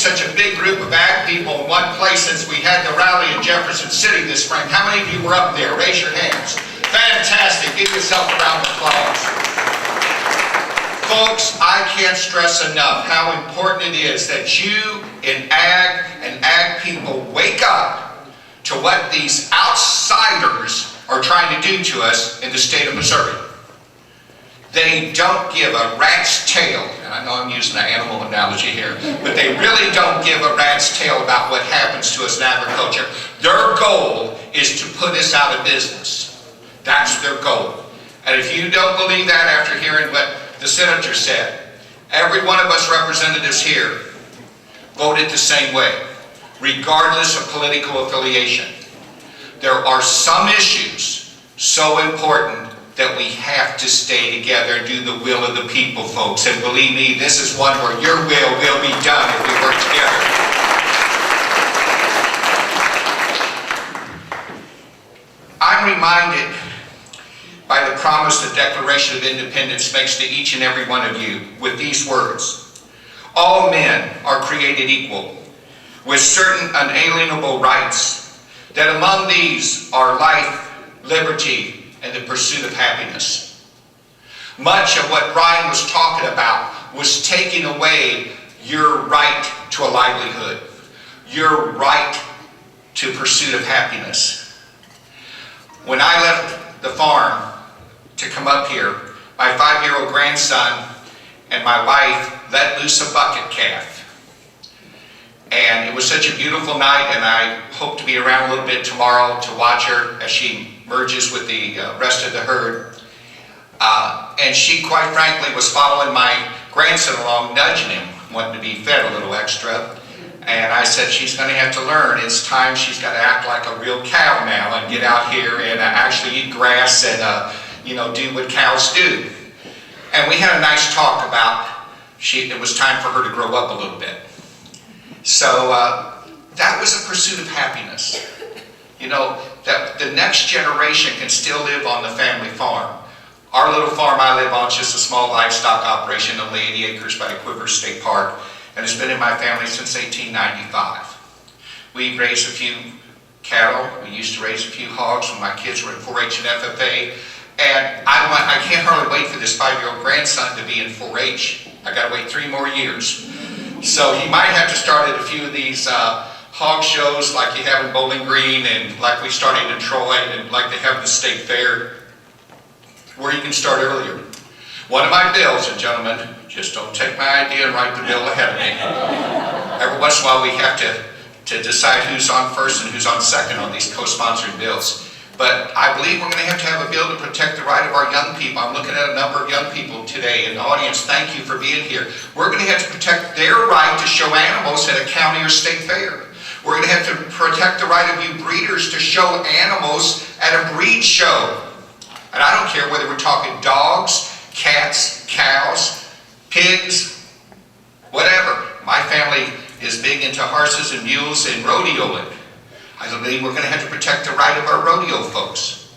such a big group of ag people in one place since we had the rally in Jefferson City this spring. How many of you were up there? Raise your hands. Fantastic. Give yourself a round of applause. Folks, I can't stress enough how important it is that you in ag and ag people wake up to what these outsiders are trying to do to us in the state of Missouri. They don't give a rat's tail, and I know I'm using an animal analogy here, but they really don't give a rat's tail about what happens to us in agriculture. Their goal is to put us out of business. That's their goal. And if you don't believe that after hearing what the senator said, every one of us representatives here voted the same way, regardless of political affiliation. There are some issues so important that we have to stay together and do the will of the people, folks. And believe me, this is one where your will be done if we work together. I'm reminded by the promise the Declaration of Independence makes to each and every one of you with these words: all men are created equal, with certain unalienable rights, that among these are life, liberty, and the pursuit of happiness. Much of what Brian was talking about was taking away your right to a livelihood, your right to pursuit of happiness. When I left the farm to come up here, my 5-year-old grandson and my wife let loose a bucket calf. And it was such a beautiful night, and I hope to be around a little bit tomorrow to watch her as she merges with the rest of the herd. And she, quite frankly, was following my grandson along, nudging him, wanting to be fed a little extra. And I said, she's going to have to learn. It's time she's got to act like a real cow now and get out here and actually eat grass and do what cows do. And we had a nice talk about it was time for her to grow up a little bit. So that was a pursuit of happiness. That the next generation can still live on the family farm. Our little farm I live on is just a small livestock operation, only 80 acres by the Quivers State Park, and it's been in my family since 1895. We raised a few cattle. We used to raise a few hogs when my kids were in 4-H and FFA. And I can't hardly wait for this 5-year-old grandson to be in 4-H. I got to wait 3 more years. So he might have to start at a few of these hog shows like you have in Bowling Green and like we started in Troy and like they have the state fair, where you can start earlier. One of my bills, and gentlemen, just don't take my idea and write the bill ahead of me. Every once in a while we have to decide who's on first and who's on second on these co-sponsored bills. But I believe we're going to have a bill to protect the right of our young people. I'm looking at a number of young people today in the audience. Thank you for being here. We're going to have to protect their right to show animals at a county or state fair. We're going to have to protect the right of you breeders to show animals at a breed show. And I don't care whether we're talking dogs, cats, cows, pigs, whatever. My family is big into horses and mules and rodeoing. I believe we're going to have to protect the right of our rodeo folks.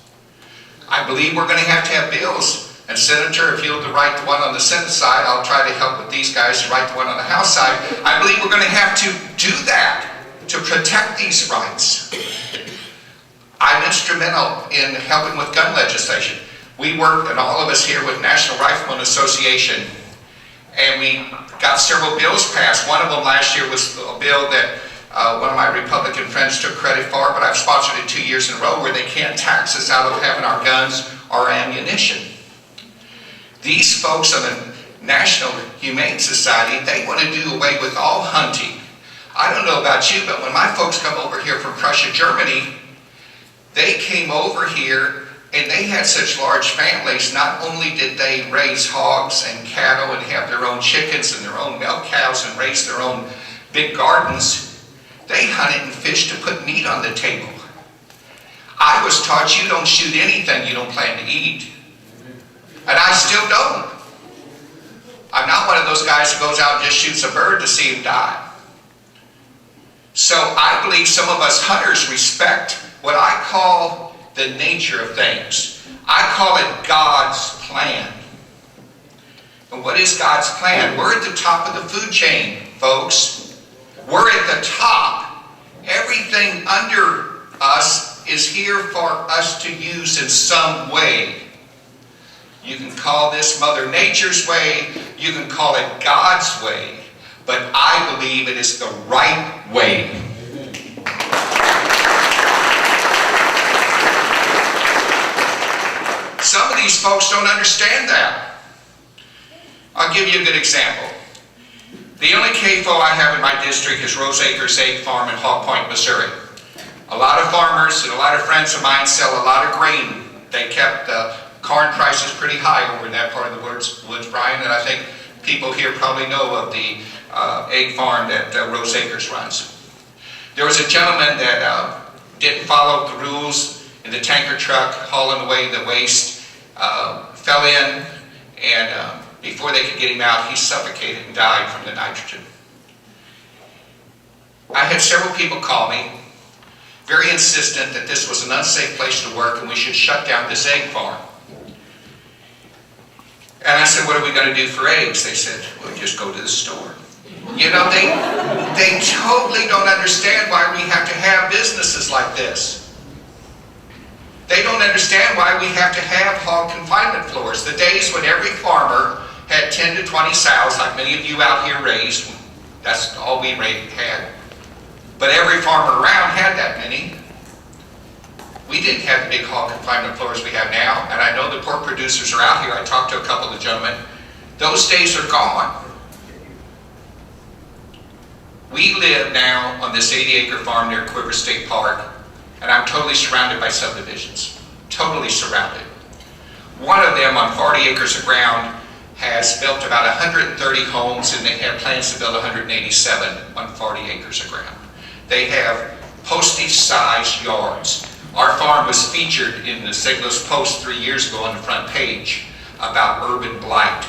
I believe we're going to have bills. And Senator, if you'll write the one on the Senate side, I'll try to help with these guys to write the one on the House side. I believe we're going to have to do that to protect these rights. I'm instrumental in helping with gun legislation. We work, and all of us here, with National Rifleman Association, and we got several bills passed. One of them last year was a bill that one of my Republican friends took credit for, but I've sponsored it 2 years in a row, where they can't tax us out of having our guns or ammunition. These folks on the National Humane Society, they want to do away with all hunting. I don't know about you, but when my folks come over here from Prussia, Germany, they came over here and they had such large families. Not only did they raise hogs and cattle and have their own chickens and their own milk cows and raise their own big gardens, they hunted and fished to put meat on the table. I was taught you don't shoot anything you don't plan to eat. And I still don't. I'm not one of those guys who goes out and just shoots a bird to see him die. So I believe some of us hunters respect what I call the nature of things. I call it God's plan. And what is God's plan? We're at the top of the food chain, folks. for us to use in some way. You can call this Mother Nature's way, you can call it God's way, but I believe it is the right way. Some of these folks don't understand that. I'll give you a good example. The only CAFO I have in my district is Rose Acres Egg Farm in Hog Point, Missouri. A lot of farmers and a lot of friends of mine sell a lot of grain. They kept the corn prices pretty high over in that part of the woods, Brian, and I think people here probably know of the egg farm that Rose Acres runs. There was a gentleman that didn't follow the rules in the tanker truck hauling away the waste, fell in, and before they could get him out, he suffocated and died from the nitrogen. I had several people call me, very insistent that this was an unsafe place to work and we should shut down this egg farm. And I said, what are we going to do for eggs? They said, well, just go to the store. You know, they totally don't understand why we have to have businesses like this. They don't understand why we have to have hog confinement floors. The days when every farmer had 10 to 20 sows, like many of you out here raised, that's all we had. But every farmer around had that many. We didn't have the big hog confinement floors we have now, and I know the pork producers are out here. I talked to a couple of the gentlemen. Those days are gone. We live now on this 80-acre farm near Quiver State Park, and I'm totally surrounded by subdivisions. Totally surrounded. One of them on 40 acres of ground has built about 130 homes, and they have plans to build 187 on 40 acres of ground. They have postage-sized yards. Our farm was featured in the St. Louis Post 3 years ago on the front page about urban blight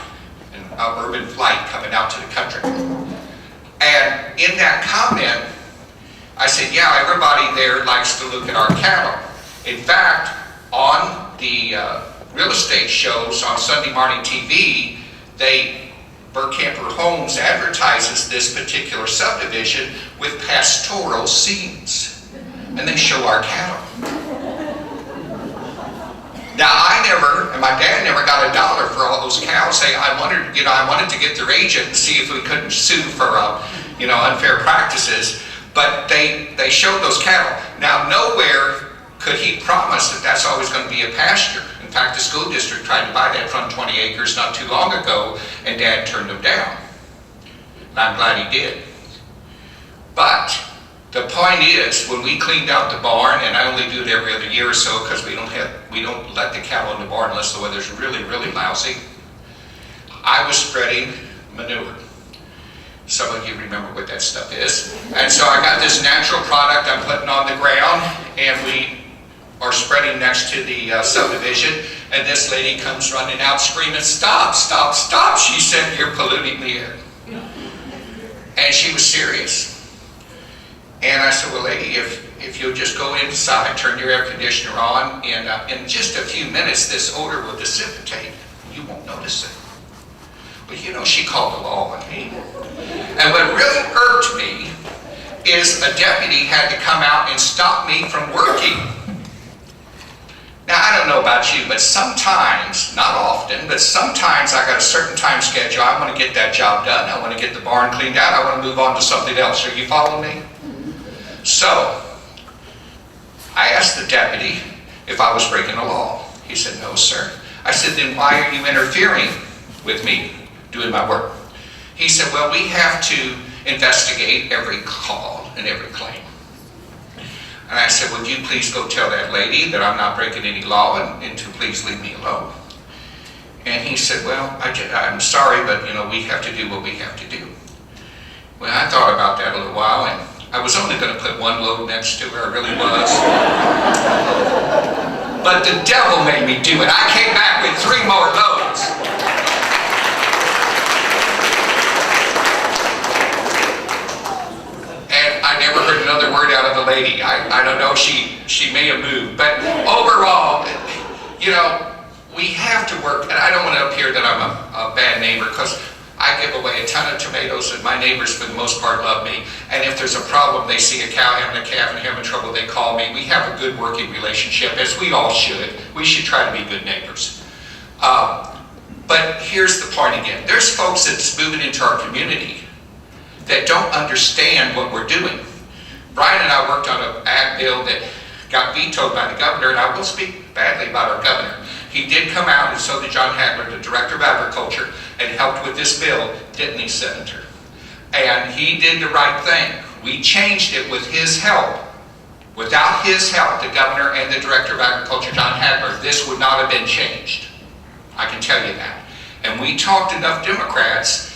and urban flight coming out to the country. And in that comment, I said, yeah, everybody there likes to look at our cattle. In fact, on the real estate shows on Sunday morning TV, Burkamper Homes advertises this particular subdivision with pastoral scenes. And they show our cattle. Now and my dad never got $1 for all those cows. I wanted to get their agent and see if we couldn't sue for unfair practices. But they showed those cattle. Now nowhere could he promise that that's always going to be a pasture. In fact, the school district tried to buy that from 20 acres not too long ago, and Dad turned them down. And I'm glad he did. But the point is, when we cleaned out the barn, and I only do it every other year or so because we don't let the cattle in the barn unless the weather's really, really lousy, I was spreading manure. Some of you remember what that stuff is. And so I got this natural product I'm putting on the ground, and we are spreading next to the subdivision, and this lady comes running out screaming, stop, stop, stop. She said, you're polluting the air. And she was serious. And I said, well, lady, if you'll just go inside, turn your air conditioner on, and in just a few minutes, this odor will dissipate. You won't notice it. Well, you know, she called the law on me. And what really irked me is a deputy had to come out and stop me from working. Now, I don't know about you, but sometimes, not often, but sometimes I got a certain time schedule. I want to get that job done. I want to get the barn cleaned out. I want to move on to something else. Are you following me? So, I asked the deputy if I was breaking the law. He said, no, sir. I said, then why are you interfering with me doing my work? He said, well, we have to investigate every call and every claim. And I said, would you please go tell that lady that I'm not breaking any law and to please leave me alone? And he said, well, I'm sorry, but we have to do what we have to do. Well, I thought about that a little while, and I was only going to put one load next to her, I really was. But the devil made me do it. I came back with 3 more loads. And I never heard another word out of the lady. I don't know, she may have moved. But overall, we have to work, and I don't want to appear that I'm a bad neighbor, because I I give away a ton of tomatoes, and my neighbors, for the most part, love me. And if there's a problem, they see a cow having a calf and having trouble, they call me. We have a good working relationship, as we all should. We should try to be good neighbors. But here's the point again. There's folks that's moving into our community that don't understand what we're doing. Brian and I worked on an ag bill that got vetoed by the governor, and I will speak badly about our governor. He did come out, and so did John Hagler, the Director of Agriculture, and helped with this bill, didn't he, Senator? And he did the right thing. We changed it with his help. Without his help, the governor and the Director of Agriculture, John Hagler, this would not have been changed. I can tell you that. And we talked enough Democrats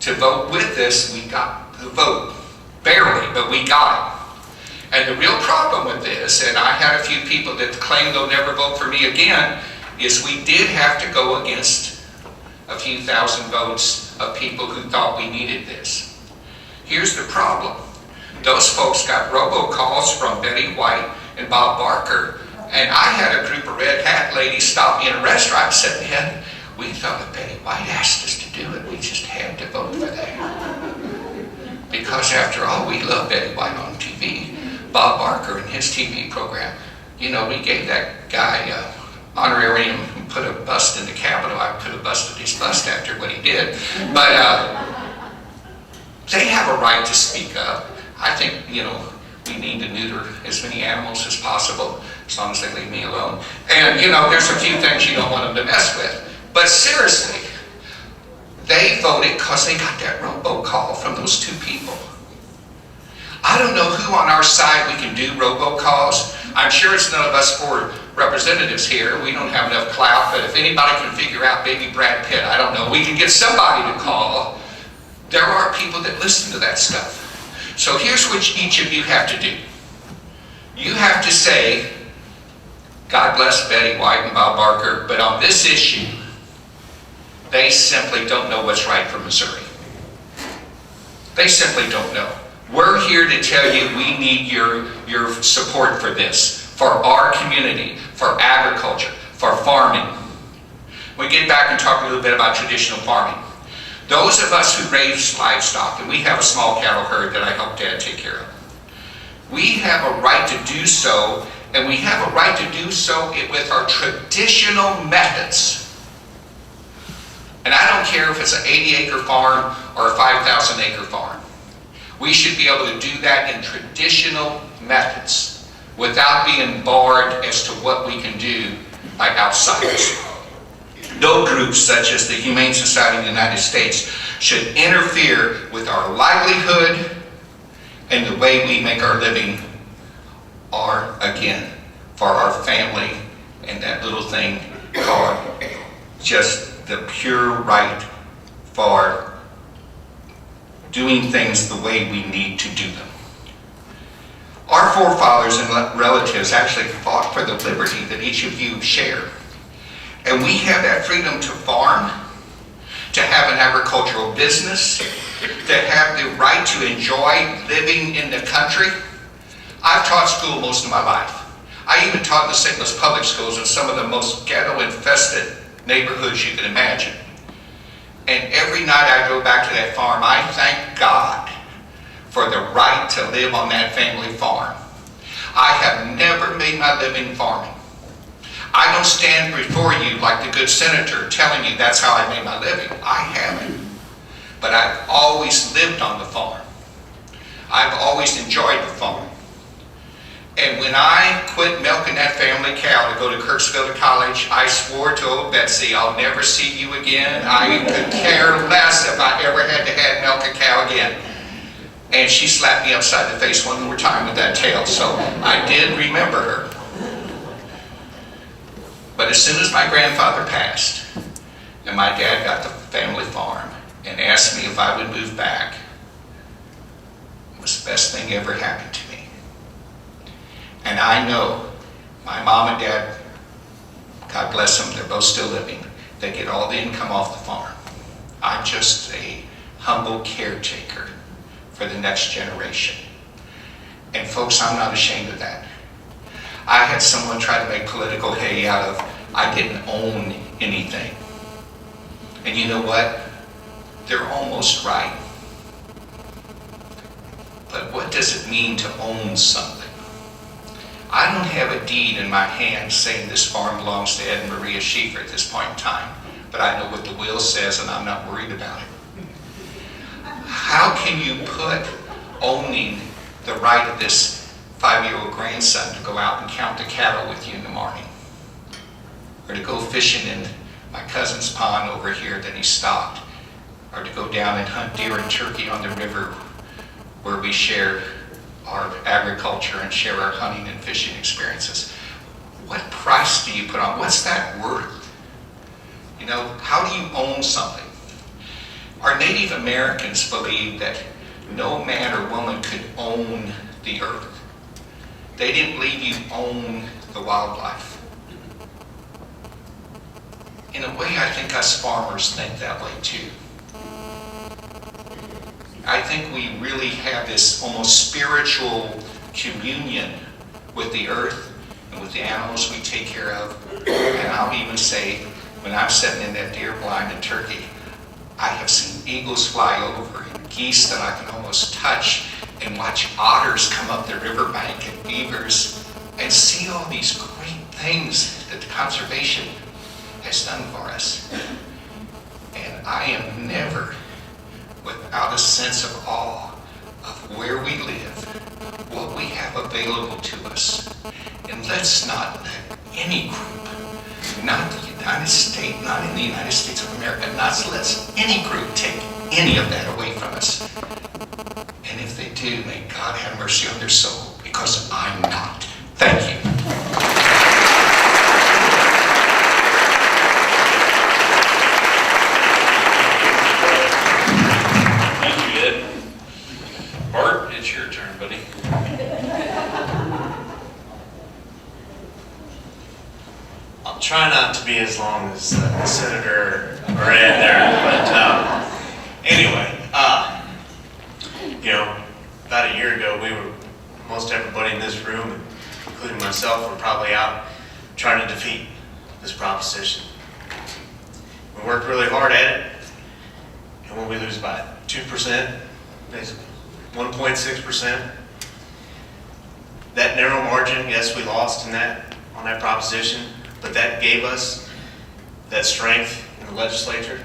to vote with this. We got the vote. Barely, but we got it. And the real problem with this, and I had a few people that claim they'll never vote for me again, is we did have to go against a few thousand votes of people who thought we needed this. Here's the problem. Those folks got robocalls from Betty White and Bob Barker, and I had a group of red hat ladies stop me in a restaurant and said, man, we thought if Betty White asked us to do it, we just had to vote for that. Because after all, we love Betty White on TV. Bob Barker and his TV program, you know, we gave that guy honorarium and put a bust in the Capitol. I could have busted his bust after what he did. But they have a right to speak up. I think, you know, we need to neuter as many animals as possible, as long as they leave me alone. And, you know, there's a few things you don't want them to mess with. But seriously, they voted because they got that robocall from those two people. I don't know who on our side we can do robocalls. I'm sure it's none of us four representatives here. We don't have enough clout, but if anybody can figure out maybe Brad Pitt, I don't know, we can get somebody to call. There are people that listen to that stuff. So here's what each of you have to do. You have to say, God bless Betty White and Bob Barker, but on this issue, they simply don't know what's right for Missouri. They simply don't know. We're here to tell you we need your support for this, for our community, for agriculture, for farming. We get back and talk a little bit about traditional farming. Those of us who raise livestock, and we have a small cattle herd that I help Dad take care of, we have a right to do so, and we have a right to do so with our traditional methods. And I don't care if it's an 80-acre farm or a 5,000-acre farm. We should be able to do that in traditional methods without being barred as to what we can do by outsiders. No groups such as the Humane Society of the United States should interfere with our livelihood and the way we make our living, or again, for our family and that little thing called just the pure right for doing things the way we need to do them. Our forefathers and relatives actually fought for the liberty that each of you share. And we have that freedom to farm, to have an agricultural business, to have the right to enjoy living in the country. I've taught school most of my life. I even taught in the St. Louis public schools in some of the most ghetto-infested neighborhoods you can imagine. And every night I go back to that farm, I thank God for the right to live on that family farm. I have never made my living farming. I don't stand before you like the good senator telling you that's how I made my living. I haven't. But I've always lived on the farm. I've always enjoyed the farm. And when I quit milking that family cow to go to Kirksville to college, I swore to old Betsy, I'll never see you again. I could care less if I ever had to milk a cow again. And she slapped me upside the face one more time with that tail, so I did remember her. But as soon as my grandfather passed, and my dad got the family farm and asked me if I would move back, it was the best thing ever happened to me. And I know my mom and dad, God bless them, they're both still living, they get all the income off the farm. I'm just a humble caretaker for the next generation. And folks, I'm not ashamed of that. I had someone try to make political hay out of I didn't own anything. And you know what? they're almost right. But what does it mean to own something? I don't have a deed in my hand saying this farm belongs to Ed and Maria Schieffer at this point in time, but I know what the will says and I'm not worried about it. How can you put owning the right of this 5-year-old grandson to go out and count the cattle with you in the morning? Or to go fishing in my cousin's pond over here that he stocked? Or to go down and hunt deer and turkey on the river where we share our agriculture and share our hunting and fishing experiences? What price do you put on? What's that worth? You know, how do you own something? Our Native Americans believed that no man or woman could own the earth. They didn't believe you own the wildlife. In a way, I think us farmers think that way too. I think we really have this almost spiritual communion with the earth and with the animals we take care of. And I'll even say, when I'm sitting in that deer blind in Turkey, I have seen eagles fly over and geese that I can almost touch, and watch otters come up the riverbank and beavers, and see all these great things that the conservation has done for us. And I am never without a sense of awe of where we live, what we have available to us. And let's not let any group, not the United States, not in the United States of America, not let any group take any of that away from us. And if they do, may God have mercy on their soul, because I'm not. Thank you. Bart, it's your turn, buddy. I'll try not to be as long as Senator Moran there, but anyway, about a year ago, most everybody in this room, including myself, were probably out trying to defeat this proposition. We worked really hard at it, and when we lose by 2%, basically 1.6%, that narrow margin, yes, we lost on that proposition, but that gave us that strength in the legislature